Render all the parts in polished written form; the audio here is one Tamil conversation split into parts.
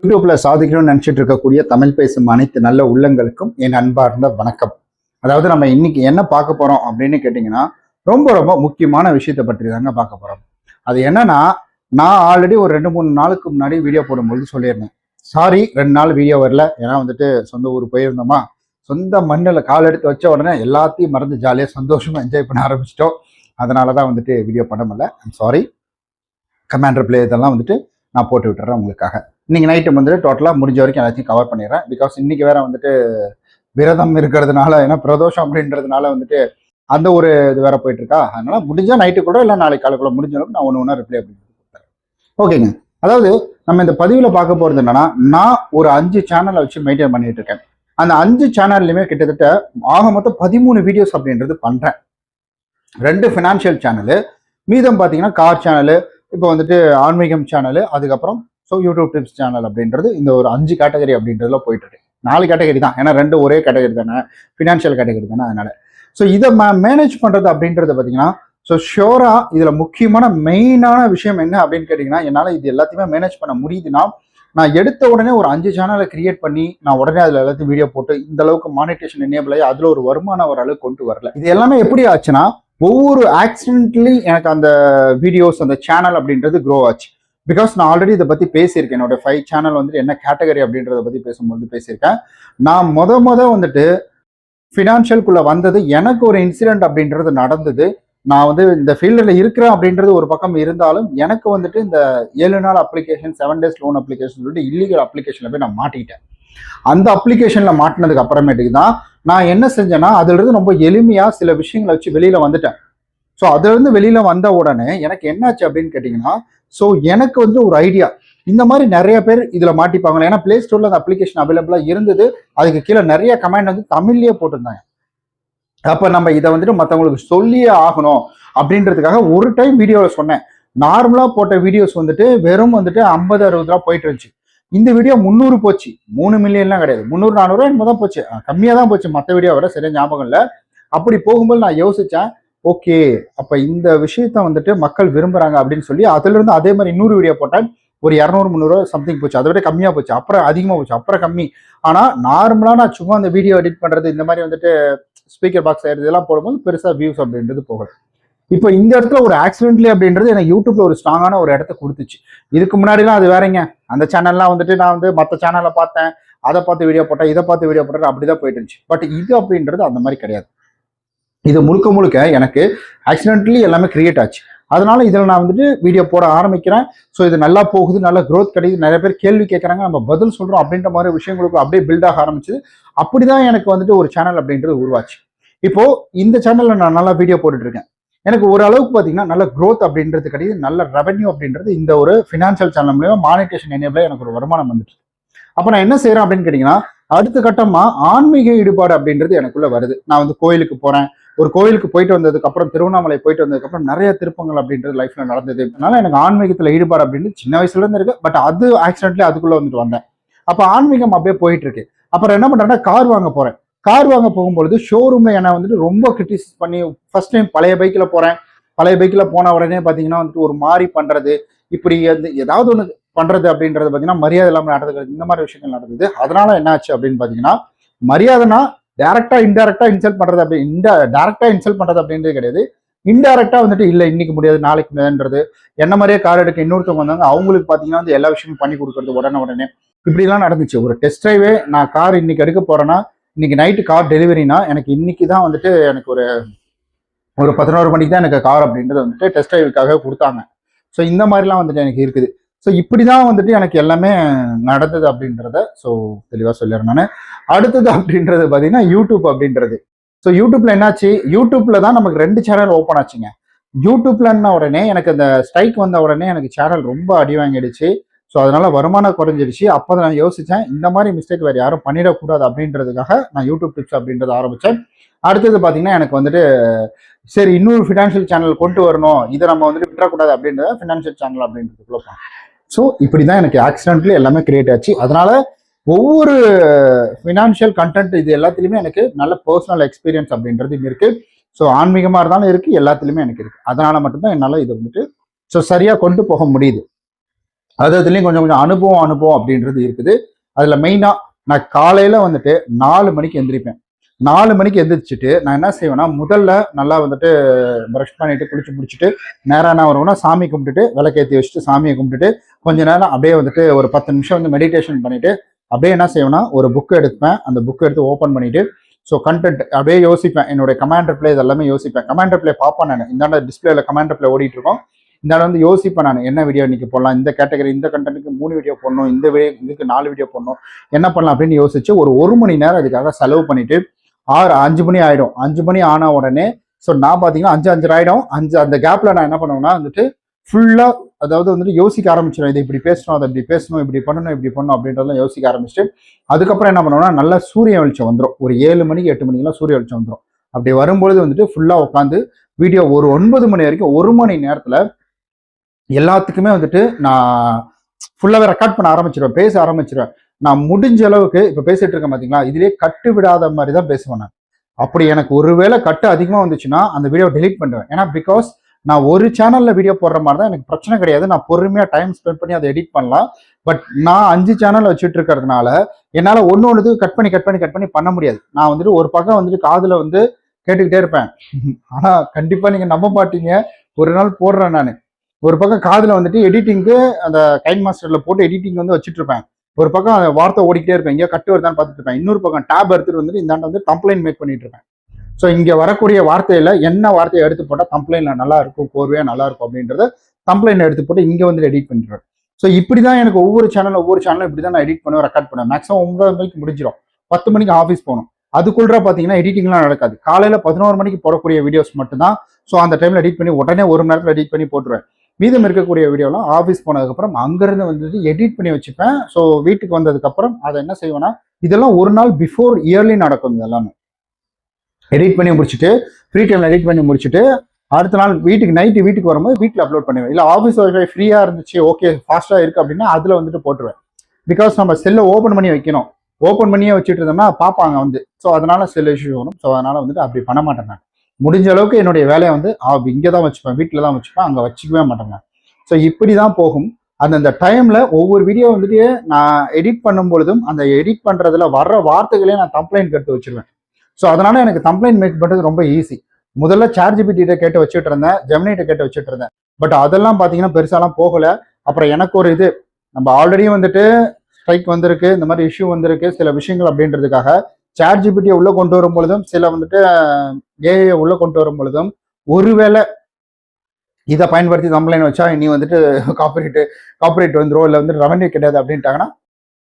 யூடியூப்ல சாதிக்கணும்னு நினைச்சிட்டு இருக்கக்கூடிய தமிழ் பேசும் அனைத்து நல்ல உள்ளங்களுக்கும் என் அன்பார்ந்த வணக்கம். அதாவது நம்ம இன்னைக்கு என்ன பார்க்க போறோம் அப்படின்னு கேட்டீங்கன்னா, ரொம்ப ரொம்ப முக்கியமான விஷயத்தை பற்றி தாங்க பார்க்க போறோம். அது என்னன்னா, நான் ஆல்ரெடி ஒரு 2-3 நாளுக்கு முன்னாடி வீடியோ போடும்பொழுது சொல்லியிருந்தேன். சாரி 2 நாள் வீடியோ வரல. ஏன்னா சொந்த ஊர் போயிருந்தோமா, சொந்த மண்ணில் கால் எடுத்து வச்ச உடனே எல்லாத்தையும் மறந்து ஜாலியாக சந்தோஷமா என்ஜாய் பண்ண ஆரம்பிச்சிட்டோம். அதனாலதான் வீடியோ பண்ண முடியல. I'm sorry. கமாண்டர் பிளே இதெல்லாம் நான் போட்டு விட்டுறேன் உங்களுக்காக. இன்னைக்கு நைட்டு டோட்டலாக முடிஞ்ச வரைக்கும் எல்லாத்தையும் கவர் பண்ணிடுறேன். பிகாஸ் இன்னைக்கு வேற விரதம் இருக்கிறதுனால, ஏன்னா பிரதோஷம் அப்படின்றதுனால அந்த ஒரு இது வேற போயிட்டு இருக்கா. அதனால முடிஞ்சா நைட்டு கூட இல்லை நாளைக்கு காலைக்குள்ள முடிஞ்ச அளவுக்கு நான் ஒன்று ரிப்ளை அப்படின்னு கொடுத்தேன். ஓகேங்க. அதாவது நம்ம இந்த பதிவில் பார்க்க போகிறது என்னன்னா, நான் ஒரு 5 சேனலை வச்சு மெயின்டைன் பண்ணிட்டு இருக்கேன். அந்த 5 சேனல்லையுமே கிட்டத்தட்ட ஆக மொத்தம் 13 வீடியோஸ் அப்படின்றது பண்றேன். 2 ஃபினான்ஷியல் சேனலு, மீதம் பார்த்தீங்கன்னா கார் சேனலு, இப்போ ஆன்மீகம் சேனலு, அதுக்கப்புறம் யூடியூப் டிப்ஸ் சேனல் அப்படின்றது இந்த ஒரு 5 கேட்டகரி அப்படின்றதுல போயிட்டு இருக்கு. 4 கேட்டகரி தான், ஏன்னா 2 ஒரே கேட்டகரி தானே, ஃபினான்ஷியல் கேட்டகரி தானே. அதனால இதை மேனேஜ் பண்றது அப்படின்றது பார்த்தீங்கன்னா, ஷோரா இதுல முக்கியமான மெயினான விஷயம் என்ன அப்படின்னு கேட்டீங்கன்னா, என்னால் இது எல்லாத்தையுமே மேனேஜ் பண்ண முடியுதுன்னா, நான் எடுத்த உடனே ஒரு 5 சேனலை கிரியேட் பண்ணி நான் உடனே அதில் எல்லாத்தையும் வீடியோ போட்டு இந்த அளவுக்கு மானிட்டேஷன் எனேபிள் ஆகி அதில் ஒரு வருமானம் வர அளவுக்கு கொண்டு வரல. இது எல்லாமே எப்படி ஆச்சுன்னா, ஒவ்வொரு ஆக்சிடென்ட்லி எனக்கு அந்த வீடியோஸ் அந்த சேனல் அப்படின்றது க்ரோ ஆச்சு. பிகாஸ் நான் ஆல்ரெடி இதை பற்றி பேசியிருக்கேன். என்னோட 5 சேனல் என்ன கேட்டகரி அப்படின்றத பற்றி பேசும்போது பேசியிருக்கேன். நான் முத ஃபினான்ஷியல்குள்ள வந்தது எனக்கு ஒரு இன்சிடென்ட் அப்படின்றது நடந்தது. நான் இந்த ஃபீல்டில் இருக்கிறேன் அப்படின்றது ஒரு பக்கம் இருந்தாலும், எனக்கு இந்த 7 நாள் அப்ளிகேஷன், 7 days லோன் அப்ளிகேஷன் சொல்லிட்டு இல்லீகல் அப்ளிகேஷன்ல போய் நான் மாட்டிக்கிட்டேன். அந்த அப்ளிகேஷன்ல மாட்டினதுக்கு அப்புறமேட்டுக்கு தான் நான் என்ன செஞ்சேன்னா, அதுல இருந்து ரொம்ப எளிமையா சில விஷயங்களை வச்சு வெளியில வந்துட்டேன். ஸோ அதுல இருந்து வெளியில வந்த உடனே எனக்கு என்னாச்சு அப்படின்னு கேட்டீங்கன்னா, எனக்கு ஒரு ஐடியா, இந்த மாதிரி நிறைய பேர் இதுல மாட்டிப்பாங்களே. ஏன்னா பிளே ஸ்டோர்ல அந்த அப்ளிகேஷன் அவைலபிளா இருந்தது. அதுக்கு கீழே நிறைய கமெண்ட் தமிழ்லயே போட்டிருந்தாங்க. அப்ப நம்ம இதை மற்றவங்களுக்கு சொல்லியே ஆகணும் அப்படின்றதுக்காக ஒரு டைம் வீடியோவில் சொன்னேன். நார்மலா போட்ட வீடியோஸ் வெறும் 50-60 ரூபா போயிட்டு இருந்துச்சு. இந்த வீடியோ 300 போச்சு. 3 மில்லியன்லாம் கிடையாது, 300-400 என்னமோ தான் போச்சு. கம்மியா தான் போச்சு மற்ற வீடியோ வர, சரியா ஞாபகம் இல்லை. அப்படி போகும்போது நான் யோசிச்சேன், ஓகே அப்ப இந்த விஷயத்த மக்கள் விரும்புறாங்க அப்படின்னு சொல்லி அதுல இருந்து அதே மாதிரி இன்னொரு வீடியோ போட்டேன். ஒரு 200-300 சம்திங் போச்சு. அதை விட கம்மியா போச்சு, அப்புறம் அதிகமா போச்சு, அப்புறம் கம்மி. ஆனா நார்மலா நான் சும்மா அந்த வீடியோ எடிட் பண்றது, இந்த மாதிரி ஸ்பீக்கர் பாக்ஸ் ஆயிடுறது இதெல்லாம் போடும்போது பெருசா வியூஸ் அப்படின்றது போகல. இப்போ இந்த இடத்துல ஒரு ஆக்சிடென்ட்லி அப்படின்றது எனக்கு யூடியூப்ல ஒரு ஸ்ட்ராங்கான ஒரு இடத்த கொடுத்துச்சு. இதுக்கு முன்னாடிலாம் அது வேறங்க. அந்த சேனல்லாம் நான் மற்ற சேனலை பார்த்தேன், அதை பார்த்து வீடியோ போட்டேன், இதை பார்த்து வீடியோ போட்டேன், அப்படிதான் போயிட்டு இருந்துச்சு. பட் இது அப்படின்றது அந்த மாதிரி கிடையாது. இது முழுக்க முழுக்க எனக்கு ஆக்சிடென்ட்லி எல்லாமே கிரியேட் ஆச்சு. அதனால இதில் நான் வீடியோ போட ஆரம்பிக்கிறேன். ஸோ இது நல்லா போகுது, நல்லா க்ரோத் கிடைக்குது, நிறைய பேர் கேள்வி கேட்குறாங்க, நம்ம பதில் சொல்றோம் அப்படின்ற மாதிரி விஷயங்களுக்கு அப்படியே பில்ட் ஆக ஆரம்பிச்சுது. அப்படிதான் எனக்கு ஒரு சேனல் அப்படின்றது உருவாச்சு. இப்போ இந்த சேனல்ல நான் நல்லா வீடியோ போட்டுட்டு இருக்கேன். எனக்கு ஓரளவுக்கு பார்த்தீங்கன்னா நல்ல க்ரோத் அப்படின்றது கிடையாது, நல்ல ரெவன்யூ அப்படின்றது இந்த ஒரு ஃபினான்ஷியல் சேனல் மூலமா மானிட்டேஷன் எனேபிளா எனக்கு ஒரு வருமானம் வந்துச்சு. அப்போ நான் என்ன செய்யறேன் அப்படின்னு கேட்டீங்கன்னா, அடுத்த கட்டமா ஆன்மீக ஈடுபாடு அப்படின்றது எனக்குள்ள வருது. நான் கோயிலுக்கு போறேன். ஒரு கோயிலுக்கு போயிட்டு வந்ததுக்கு அப்புறம், திருவண்ணாமலை போயிட்டு வந்ததுக்கு அப்புறம் நிறைய திருப்பங்கள் அப்படின்றது லைஃப்ல நடந்தது. அதனால எனக்கு ஆன்மீகத்துல ஈடுபாடு அப்படின்றது சின்ன வயசுல இருந்து இருக்கு. பட் அது ஆக்சிடென்ட்லி அதுக்குள்ள வந்தேன். அப்ப ஆன்மீகம் அப்படியே போயிட்டு இருக்கு. அப்புறம் என்ன பண்றேன்னா, கார் வாங்க போறேன். கார் வாங்க போகும்பொழுது ஷோரூம்ல என்ன ரொம்ப கிரிட்டிசைஸ் பண்ணி, ஃபர்ஸ்ட் டைம் பழைய பைக்ல போறேன். பழைய பைக்ல போன உடனே பாத்தீங்கன்னா ஒரு மாதிரி பண்றது, இப்படி ஏதாவது ஒண்ணு பண்றது அப்படின்றது பாத்தீங்கன்னா மரியாதை இல்லாம நடந்துக்கிறது, இந்த மாதிரி விஷயங்கள் நடந்தது. அதனால என்ன ஆச்சு அப்படின்னு பாத்தீங்கன்னா, மரியாதைனா டைரக்டா இன்டைரக்டா இன்சல்ட் பண்றது, அப்படி டைரக்டா இன்சல்ட் பண்றது அப்படின்றது கிடையாது. இன்டைரக்டா இல்ல இன்னைக்கு முடியாது நாளைக்கு முடியாதுன்றது. என்ன மாதிரியே கார் எடுக்க இன்னொருத்தவங்க வந்தாங்க, அவங்களுக்கு பாத்தீங்கன்னா எல்லா விஷயமும் பண்ணி கொடுக்கறது உடனே இப்படி எல்லாம் நடந்துச்சு. ஒரு டெஸ்ட் டிரைவே நான் கார் இன்னைக்கு எடுக்க போறேன்னா, இன்னைக்கு நைட்டு கார் டெலிவரினா எனக்கு இன்னைக்கு தான் எனக்கு ஒரு 11 மணிக்கு தான் எனக்கு கார் அப்படின்றது டெஸ்ட் டிரைவுக்காக கொடுத்தாங்க. ஸோ இந்த மாதிரிலாம் எனக்கு இருக்குது. ஸோ இப்படிதான் எனக்கு எல்லாமே நடந்தது அப்படின்றத தெளிவாக சொல்லிடுறேன் நான். அடுத்தது அப்படின்றது பார்த்தீங்கன்னா யூடியூப் அப்படின்றது. ஸோ யூடியூப்ல என்னாச்சு, யூடியூப்ல தான் நமக்கு 2 சேனல் ஓப்பன் ஆச்சுங்க. யூடியூப்லன்னா உடனே எனக்கு அந்த ஸ்ட்ரைக் வந்த உடனே எனக்கு சேனல் ரொம்ப அடி வாங்கிடுச்சு. ஸோ அதனால வருமானம் குறைஞ்சிடுச்சு. அப்போ நான் யோசிச்சேன், இந்த மாதிரி மிஸ்டேக் வேறு யாரும் பண்ணிடக்கூடாது அப்படின்றதுக்காக நான் யூடியூப் டிப்ஸ் அப்படின்றத ஆரம்பித்தேன். அடுத்தது பார்த்தீங்கன்னா எனக்கு சரி இன்னொரு ஃபினான்ஷியல் சேனல் கொண்டு வரணும், இதை நம்ம விட்டுறக்கூடாது அப்படின்றத ஃபினான்ஷியல் சேனல் அப்படின்றதுக்குள்ள போனோம். ஸோ இப்படிதான் எனக்கு ஆக்சிடென்ட்லி எல்லாமே கிரியேட் ஆச்சு. அதனால ஒவ்வொரு ஃபினான்ஷியல் கண்டென்ட் இது எல்லாத்துலேயுமே எனக்கு நல்ல பர்சனல் எக்ஸ்பீரியன்ஸ் அப்படின்றது இருக்கு. ஸோ ஆன்மீகமாக இருந்தாலும் இருக்கு, எல்லாத்துலேயுமே எனக்கு இருக்கு. அதனால மட்டும்தான் என்னால் இதை சரியா கொண்டு போக முடியுது. அதுலேயும் கொஞ்சம் கொஞ்சம் அனுபவம் அப்படின்றது இருக்குது. அதுல மெயினா நான் காலையில வந்துட்டு 4 மணிக்கு எந்திரிப்பேன். 4 மணிக்கு எந்திரிச்சிட்டு நான் என்ன செய்வேன்னா, முதல்ல நல்லா வந்துட்டு ப்ரஷ் பண்ணிட்டு குளிச்சு முடிச்சுட்டு நேரம் என்ன வருவோம்னா, சாமி கும்பிட்டுட்டு விளக்கேற்றி வச்சுட்டு சாமியை கும்பிட்டுட்டு கொஞ்ச நேரம் அப்படியே வந்துட்டு ஒரு 10 நிமிஷம் வந்து மெடிடேஷன் பண்ணிட்டு அப்படியே என்ன செய்வேன்னா, ஒரு புக் எடுப்பேன். அந்த புக் எடுத்து ஓப்பன் பண்ணிட்டு ஸோ கண்டென்ட் அப்படியே யோசிப்பேன். என்னுடைய கமாண்டர் பிளே இதெல்லாமே யோசிப்பேன். கமாண்டர் பிளே பார்ப்பேன் நான். இந்தாண்ட டிஸ்பிளேல கமாண்டர் பிளே ஓடிட்டு இருக்கோம். இந்தாண்ட வந்து யோசிப்பேன் நான், என்ன வீடியோ இன்னைக்கு போடலாம், இந்த கேட்டகரி இந்த கண்டென்ட்டுக்கு 3 வீடியோ போடணும், இந்த இதுக்கு 4 வீடியோ போடணும், என்ன பண்ணலாம் அப்படின்னு யோசிச்சு ஒரு மணி நேரம் அதுக்காக செலவு பண்ணிட்டு 5 மணி ஆயிடும். 5 மணி ஆன உடனே ஸோ நான் பார்த்தீங்கன்னா 5:30 ஆயிடும். அந்த கேப்ல நான் என்ன பண்ணுவேன்னா வந்துட்டு ஃபுல்லா அதாவது வந்துட்டு யோசிக்க ஆரம்பிச்சிடும். இதை இப்படி பேசணும், அதை இப்படி பேசணும், இப்படி பண்ணணும் அப்படின்றதெல்லாம் யோசிக்க ஆரம்பிச்சுட்டு அதுக்கப்புறம் என்ன பண்ணுவோம்னா, நல்ல சூரிய வெளிச்சம் வந்துடும். ஒரு 7 மணிக்கு 8 மணிக்கெல்லாம் சூரிய வெளிச்சம் வந்துடும். அப்படி வரும்பொழுது வந்துட்டு ஃபுல்லா உட்காந்து வீடியோ ஒரு 9 மணி வரைக்கும் 1 மணி நேரத்துல எல்லாத்துக்குமே வந்துட்டு நான் ஃபுல்லாவே ரெக்கார்ட் பண்ண ஆரம்பிச்சிருவேன், பேச ஆரம்பிச்சிருவேன். நான் முடிஞ்ச அளவுக்கு இப்ப பேசிட்டு இருக்கேன் பாத்தீங்களா, இதுலயே கட்டு விடாத மாதிரி தான் பேசுவேன் நான். அப்படி எனக்கு ஒருவேளை கட்டு அதிகமா வந்துச்சுன்னா அந்த வீடியோ டெலீட் பண்ணுவேன். ஏன்னா பிகாஸ் நான் ஒரு சேனல்ல வீடியோ போடுற மாதிரி தான் எனக்கு பிரச்சனை கிடையாது. நான் பொறுமையா டைம் ஸ்பெண்ட் பண்ணி அதை எடிட் பண்ணலாம். பட் நான் 5 சேனல் வச்சுட்டு இருக்கிறதுனால என்னால ஒன்னொன்னு கட் பண்ணி பண்ண முடியாது. நான் வந்துட்டு ஒரு பக்கம் வந்துட்டு காதுல வந்து கேட்டுக்கிட்டே இருப்பேன். ஆனா கண்டிப்பா நீங்க நம்ப மாட்டீங்க, ஒரு நாள் போடுறேன் நான். ஒரு பக்கம் காதுல வந்துட்டு எடிட்டிங்க்கு அந்த கைன் மாஸ்டர்ல போட்டு எடிட்டிங் வந்து வச்சுட்டு இருப்பேன். ஒரு பக்கம் அந்த வார்த்தை ஓடிக்கிட்டே இருப்பேன், எங்கேயோ கட்டு வருதான்னு பார்த்துட்டு இருப்பேன். இன்னொரு பக்கம் டேப் எடுத்துட்டு வந்துட்டு இந்தாண்ட வந்து கம்ப்ளைண்ட் மேக் பண்ணிட்டு இருப்பேன். ஸோ இங்க வரக்கூடிய வார்த்தையில என்ன வார்த்தையை எடுத்து போட்டால் கம்ப்ளைண்ட்ல நல்லா இருக்கும், கோர்வையா நல்லா இருக்கும் அப்படின்றத கம்ப்ளைண்ட் எடுத்து போட்டு இங்க வந்து எடிட் பண்ணிடுவேன். ஸோ இப்படிதான் எனக்கு ஒவ்வொரு சேனலும் இப்படிதான் நான் எடிட் பண்ணுவேன், ரெக்கார்ட் பண்ணுவேன். மேக்ஸிமம் 9 மணிக்கு முடிஞ்சிடும். 10 மணிக்கு ஆஃபீஸ் போகணும். அதுக்குள்ள பாத்தீங்கன்னா எடிட்டிங்லாம் நடக்காது. காலையில 11 மணிக்கு போடக்கூடிய வீடியோஸ் மட்டும்தான். ஸோ அந்த டைம்ல எடிட் பண்ணி உடனே 1 மணி நேரத்தில் எடிட் பண்ணி போட்டுருவேன். மீதம் இருக்கக்கூடிய வீடியோலாம் ஆஃபீஸ் போனதுக்கப்புறம் அங்கிருந்து வந்துட்டு எடிட் பண்ணி வச்சுப்பேன். ஸோ வீட்டுக்கு வந்ததுக்கப்புறம் அதை என்ன செய்வேன்னா, இதெல்லாம் ஒரு நாள் பிஃபோர் இயர்லி நடக்கும். இதெல்லாமே எடிட் பண்ணி முடிச்சுட்டு ஃப்ரீ டைம்ல எடிட் பண்ணி முடிச்சுட்டு அடுத்த நாள் வீட்டுக்கு வரும்போது வீட்டில் அப்லோட் பண்ணுவேன். இல்லை ஆஃபீஸ் ஒய்ஃபை ஃப்ரீயா இருந்துச்சு, ஓகே ஃபாஸ்டா இருக்கு அப்படின்னா அதுல வந்துட்டு போட்டுருவேன். பிகாஸ் நம்ம செல்லை ஓப்பன் பண்ணி வைக்கணும். ஓப்பன் பண்ணியே வச்சுட்டு இருந்தோம்னா பார்ப்பாங்க வந்து. ஸோ அதனால செல் இஷ்யூ வரும். ஸோ அதனால வந்துட்டு அப்படி பண்ண மாட்டேன் நான். முடிஞ்ச அளவுக்கு என்னுடைய வேலையை வந்து இங்கே தான் வச்சுப்பேன், வீட்டில் தான் வச்சுப்பேன், அங்கே வச்சுக்கவே மாட்டேங்க. ஸோ இப்படி தான் போகும். அந்த டைம்ல ஒவ்வொரு வீடியோ வந்துட்டு நான் எடிட் பண்ணும் பொழுதும் அந்த எடிட் பண்றதுல வர்ற வார்த்தைகளே நான் கம்ப்ளைண்ட் எடுத்து வச்சிருவேன். ஸோ அதனால எனக்கு கம்ப்ளைண்ட் மேக் பண்றது ரொம்ப ஈஸி. முதல்ல ChatGPT கேட்டு வச்சுட்டு இருந்தேன், ஜெமினிட்ட கேட்டு வச்சுட்டு இருந்தேன். பட் அதெல்லாம் பார்த்தீங்கன்னா பெருசாலாம் போகல. அப்புறம் எனக்கு ஒரு இது, நம்ம ஆல்ரெடி வந்துட்டு ஸ்ட்ரைக் வந்திருக்கு, இந்த மாதிரி இஷ்யூ வந்திருக்கு சில விஷயங்கள் அப்படின்றதுக்காக ChatGPT உள்ள கொண்டு வரும் பொழுதும் சில வந்துட்டு ஏஐ உள்ள கொண்டு வரும் பொழுதும் ஒருவேளை இதை பயன்படுத்தி கம்ப்ளைண்ட் வச்சா நீ வந்துட்டு காப்பரேட் வந்துடும், இல்லை வந்துட்டு ரெவன்யூ கிடையாது அப்படின்ட்டாங்கன்னா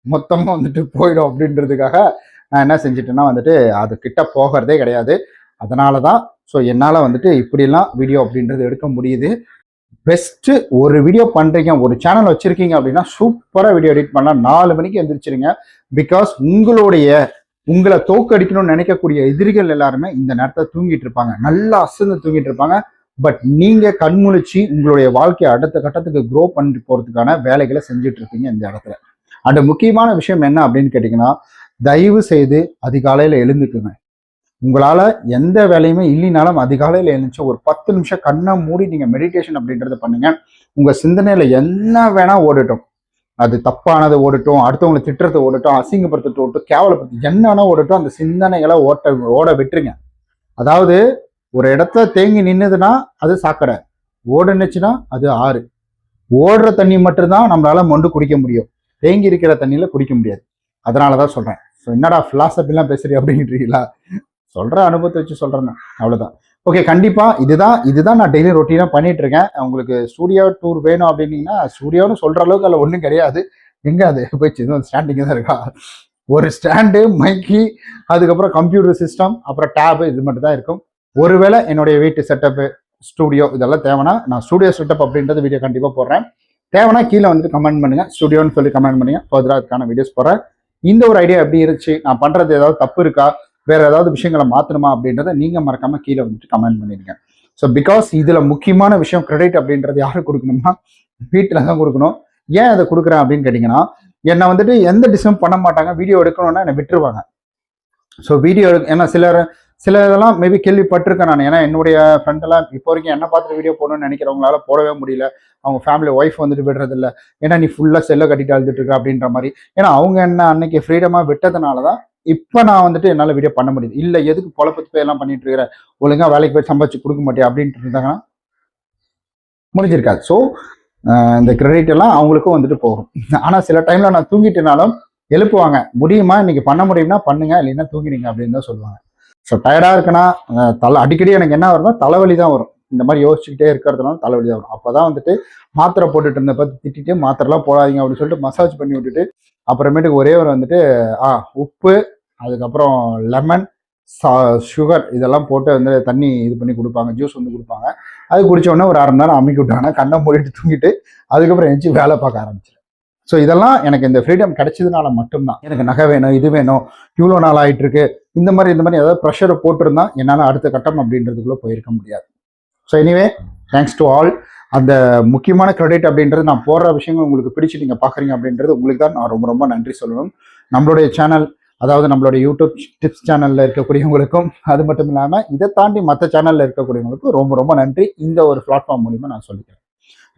மொத்தமாக வந்துட்டு போயிடும் அப்படின்றதுக்காக நான் என்ன செஞ்சுட்டேன்னா வந்துட்டு அது கிட்ட போகிறதே கிடையாது. அதனால தான் ஸோ என்னால் வந்துட்டு இப்படிலாம் வீடியோ அப்படின்றது எடுக்க முடியுது. பெஸ்ட்டு ஒரு வீடியோ பண்ணுறீங்க, ஒரு சேனல் வச்சுருக்கீங்க அப்படின்னா சூப்பராக வீடியோ எடிட் பண்ணலாம். 4 மணிக்கு எந்திரிச்சிருங்க. பிகாஸ் உங்களை தோக்கடிக்கணும்னு நினைக்கக்கூடிய எதிரிகள் எல்லாருமே இந்த நேரத்தை தூங்கிட்டு இருப்பாங்க, நல்லா அசந்து தூங்கிட்டு இருப்பாங்க. பட் நீங்கள் கண்முழிச்சு உங்களுடைய வாழ்க்கையை அடுத்த கட்டத்துக்கு க்ரோ பண்ணிட்டு போகிறதுக்கான வேலைகளை செஞ்சுட்டு இருப்பீங்க இந்த இடத்துல. அண்ட் முக்கியமான விஷயம் என்ன அப்படின்னு கேட்டிங்கன்னா, தயவு செய்து அதிகாலையில் எழுந்துக்குங்க. உங்களால் எந்த வேலையுமே இல்லைனாலும் அதிகாலையில் எழுந்துச்சு ஒரு 10 நிமிஷம் கண்ணை மூடி நீங்கள் மெடிடேஷன் அப்படின்றத பண்ணுங்க. உங்கள் சிந்தனையில் என்ன வேணால் ஓடட்டும், அது தப்பானது ஓடட்டும், அடுத்தவங்களை திட்டுறது ஓடட்டும், அசிங்கப்படுத்துறது ஓடட்டும், கேவலப்படுத்து என்னன்னா ஓடட்டும், அந்த சிந்தனைகளை ஓட விட்டுருங்க. அதாவது ஒரு இடத்துல தேங்கி நின்றுதுன்னா அது சாக்கடை, ஓடுனுச்சுன்னா அது ஆறு. ஓடுற தண்ணி மட்டும்தான் நம்மளால மொண்டு குடிக்க முடியும், தேங்கி இருக்கிற தண்ணியில குடிக்க முடியாது. அதனாலதான் சொல்றேன். ஸோ என்னடா பிலாசபிலாம் பேசுறீ அப்படின்றீங்களா, சொல்ற அனுபவத்தை வச்சு சொல்றேன், அவ்வளவுதான். ஓகே, கண்டிப்பா இதுதான் நான் டெய்லி ரொட்டீனா பண்ணிட்டு இருக்கேன். உங்களுக்கு ஸ்டூடியோ டூர் வேணும் அப்படின்னீங்கன்னா ஸ்டூடியோன்னு சொல்ற அளவுக்கு அதில் ஒன்றும் கிடையாது. எங்க அது போயிடுச்சு, இதுவும் ஸ்டாண்டிங் தான் இருக்கா, ஒரு ஸ்டாண்டு, மைக்கி, அதுக்கப்புறம் கம்ப்யூட்டர் சிஸ்டம், அப்புறம் டேபு, இது மட்டும் தான் இருக்கும். ஒருவேளை என்னுடைய வீட்டு செட்டப்பு, ஸ்டூடியோ இதெல்லாம் தேவைன்னா நான் ஸ்டூடியோ செட்டப் அப்படின்றது வீடியோ கண்டிப்பாக போடுறேன். தேவைன்னா கீழே வந்துட்டு கமெண்ட் பண்ணுங்க, ஸ்டூடியோன்னு சொல்லி கமெண்ட் பண்ணுங்க, ஃபர்தராக அதுக்கான வீடியோஸ் போடுறேன். இந்த ஒரு ஐடியா எப்படி இருந்துச்சு, நான் பண்றது ஏதாவது தப்பு இருக்கா, வேற ஏதாவது விஷயங்களை மாற்றணுமா அப்படின்றத நீங்க மறக்காம கீழே வந்துட்டு கமெண்ட் பண்ணிருங்க. ஸோ பிகாஸ் இதுல முக்கியமான விஷயம், கிரெடிட் அப்படின்றது யாருக்கு கொடுக்கணும்னா வீட்டில் தான் கொடுக்கணும். ஏன் அதை கொடுக்குறேன் அப்படின்னு கேட்டிங்கன்னா, என்னை வந்துட்டு எந்த டிசைன் பண்ண மாட்டாங்க, வீடியோ எடுக்கணும்னா என்னை விட்டுருவாங்க. ஸோ வீடியோ ஏன்னா சில இதெல்லாம் மேபி கேள்விப்பட்டிருக்கேன் நான். ஏன்னா என்னுடைய ஃப்ரெண்டெல்லாம் இப்போ வரைக்கும் என்ன பார்த்துட்டு வீடியோ போடணும்னு நினைக்கிறவங்களால போடவே முடியல. அவங்க ஃபேமிலி ஒய்ஃப் வந்துட்டு விடுறதில்ல. ஏன்னா நீ ஃபுல்லாக செல்லை கட்டிட்டு அழுதுட்டு இருக்க அப்படின்ற மாதிரி. ஏன்னா அவங்க என்ன அன்னைக்கு ஃப்ரீடமாக விட்டதுனால தான் இப்போ நான் வந்துட்டு என்னால் வீடியோ பண்ண முடியுது. இல்லை எதுக்கு பொழப்பத்து போய் எல்லாம் பண்ணிட்டு இருக்கிற, ஒழுங்காக வேலைக்கு போய் சம்பாதிச்சு கொடுக்க மாட்டேன் அப்படின்ட்டு இருந்தாங்கன்னா முடிஞ்சிருக்காது. ஸோ இந்த கிரெடிட் எல்லாம் அவங்களுக்கும் வந்துட்டு போகும். ஆனால் சில டைமில் நான் தூங்கிட்டேனாலும் எழுப்புவாங்க, முடியுமா இன்னைக்கு பண்ண முடியும்னா பண்ணுங்க, இல்லைன்னா தூங்கிடுங்க அப்படின்னு தான் சொல்லுவாங்க. ஸோ டயர்டாக இருக்குன்னா அடிக்கடி எனக்கு என்ன வரும்னா தலைவலி தான் வரும். இந்த மாதிரி யோசிச்சுக்கிட்டே இருக்கிறதுனால தலைவலி தான் வரும். அப்போ தான் வந்துட்டு மாத்திரை போட்டுட்டு இருந்த பார்த்து திட்டிட்டு மாத்திரைலாம் போடாதீங்க அப்படின்னு சொல்லிட்டு மசாஜ் பண்ணி விட்டுட்டு அப்புறமேட்டுக்கு ஒரே ஒரு வந்துட்டு உப்பு, அதுக்கப்புறம் லெமன், சுகர் இதெல்லாம் போட்டு வந்து தண்ணி இது பண்ணி கொடுப்பாங்க, ஜூஸ் வந்து கொடுப்பாங்க. அது குடிச்ச உடனே ஒரு 1/2 மணி நேரம் அமுக்கி விட்டாங்கன்னா கண்ணை மூடிட்டு தூங்கிட்டு அதுக்கப்புறம் எழுந்துச்சு வேலை பார்க்க ஆரம்பிச்சிடும். ஸோ இதெல்லாம் எனக்கு இந்த ஃப்ரீடம் கிடைச்சதுனால மட்டும்தான். எனக்கு நகை வேணும், இது வேணும், இவ்வளோ நாள் ஆகிட்டு இருக்கு, இந்த மாதிரி ஏதாவது ப்ரெஷரை போட்டிருந்தா என்னால் அடுத்த கட்டம் அப்படின்றதுக்குள்ளே போயிருக்க முடியாது. So anyway thanks to all. அந்த முக்கியமான கிரெடிட் அப்படின்றது நான் போடுற விஷயங்கள் உங்களுக்கு பிடிச்சி நீங்கள் பார்க்குறீங்க அப்படின்றது உங்களுக்கு தான் நான் ரொம்ப ரொம்ப நன்றி சொல்லணும். நம்மளுடைய சேனல், அதாவது நம்மளுடைய யூடியூப் டிப்ஸ் சேனலில் இருக்கக்கூடியவங்களுக்கும், அது மட்டும் இல்லாமல் இதை தாண்டி மற்ற சேனலில் இருக்கக்கூடியவங்களுக்கும் ரொம்ப ரொம்ப நன்றி. இந்த ஒரு பிளாட்ஃபார்ம் மூலிமா நான் சொல்லிக்கிறேன்.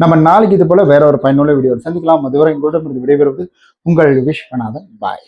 நம்ம நாளைக்கு இது போல வேற ஒரு பயனுள்ள வீடியோ சந்திக்கலாம். அதுவரை உங்களிடம் விடைபெறுவது உங்கள் விஸ்வநாதன். பாய்.